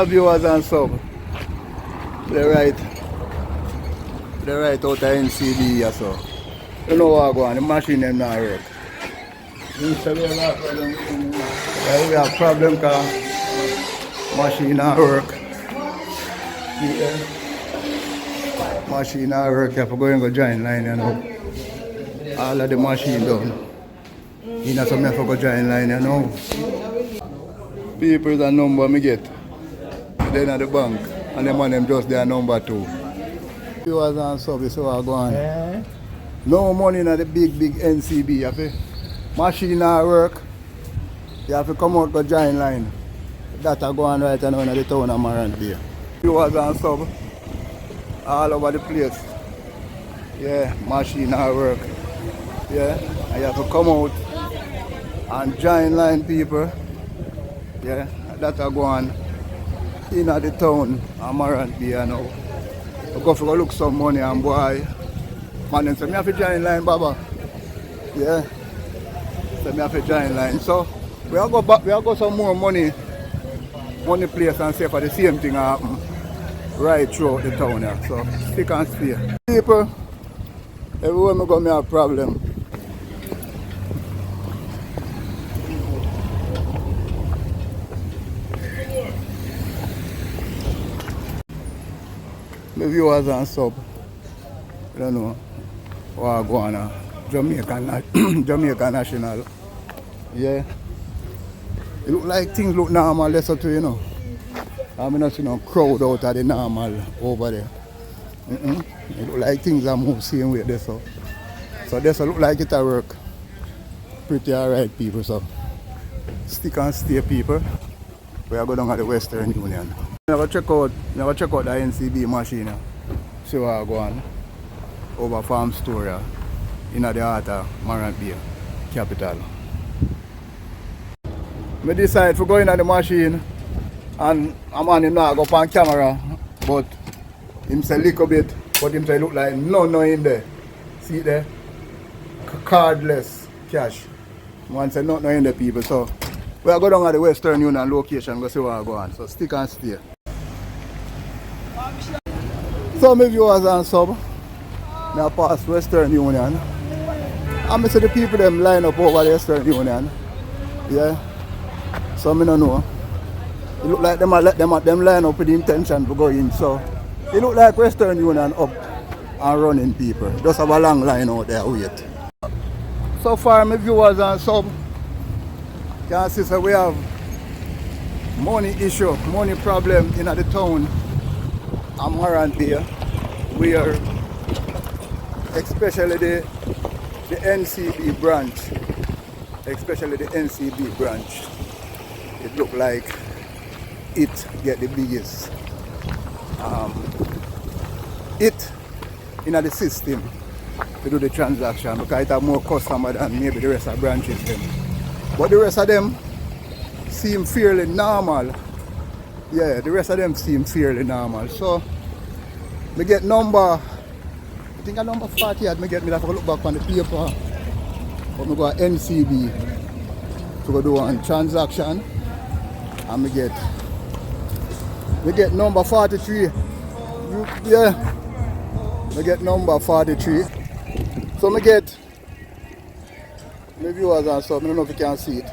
Viewers and sub, they're right out of NCB or so. You know what going on, the machine them not work. We have problem because machine not work. Yeah. Machine not work, you have to go and go join line, you know. All of the machine done. You know, so I have to go join line, you know. People is a number me get. Then at the bank. And them and them just their number 2. Viewers and subs, so I go on. No money in the big NCB. You have to, machine not work. You have to come out go join line. That I go on right now in the town of Morant here. Viewers and sub all over the place. Yeah, machine not work. Yeah, and you have to come out and join line people. Yeah, that I go on in the town of Morant here now. I go for look some money and boy. Man, then say me have to join line, Baba. Yeah. So me have to join line. So we are go back, we are go some more money place and see for the same thing happen right throughout the town here. So stick and stay. People, everywhere me go me have problem. My viewers and sub, I don't know what I go on Jamaica National. Yeah. It look like things look normal there too, you know. I'm not seeing no crowd out of the normal over there. It look like things are moving same way there so. So this look like it work pretty alright people, so stick and stay people. We are going down at the Western Union. Never check out the NCB machine. See what I go on over Farm Store in the heart of Morant Bay, capital. I decide to go in the machine and I'm on him now go on camera, but him say little bit, but him say look like no in there. See there? Cardless cash. One say no in there people. So we are going down at the Western Union location go see what I go on. So stick and stay. So my viewers and sub, I pass Western Union. And I see the people them line up over the Western Union. Yeah. So I don't know. It look like them let them line up with the intention to go in. So it look like Western Union up and running people. Just have a long line out there wait. So far my viewers and sub, you can see so we have money issue, money problem in the town. I'm Morant here. We are especially the NCB branch. Especially the NCB branch. It look like it get the biggest it in the system to do the transaction because it have more customer than maybe the rest of the branches them. But the rest of them seem fairly normal. Yeah, the rest of them seem fairly normal. So, I get number, I think a number 40, I get me to look back on the paper. But I go to NCB to go do one transaction. And I get number 43. Yeah, I get number 43. So I get, my viewers and stuff, I don't know if you can see it.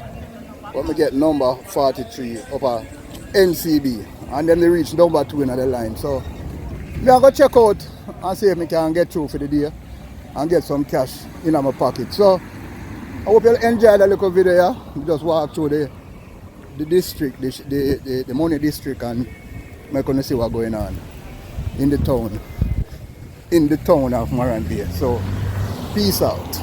But I get number 43 up at NCB, and then they reach number 2 in the line. So I'm going to check out and see if I can get through for the day and get some cash in my pocket. So I hope you enjoy the little video here. We just walk through the district, the money district, and I'm going to see what's going on in the town of Morant Bay. So peace out.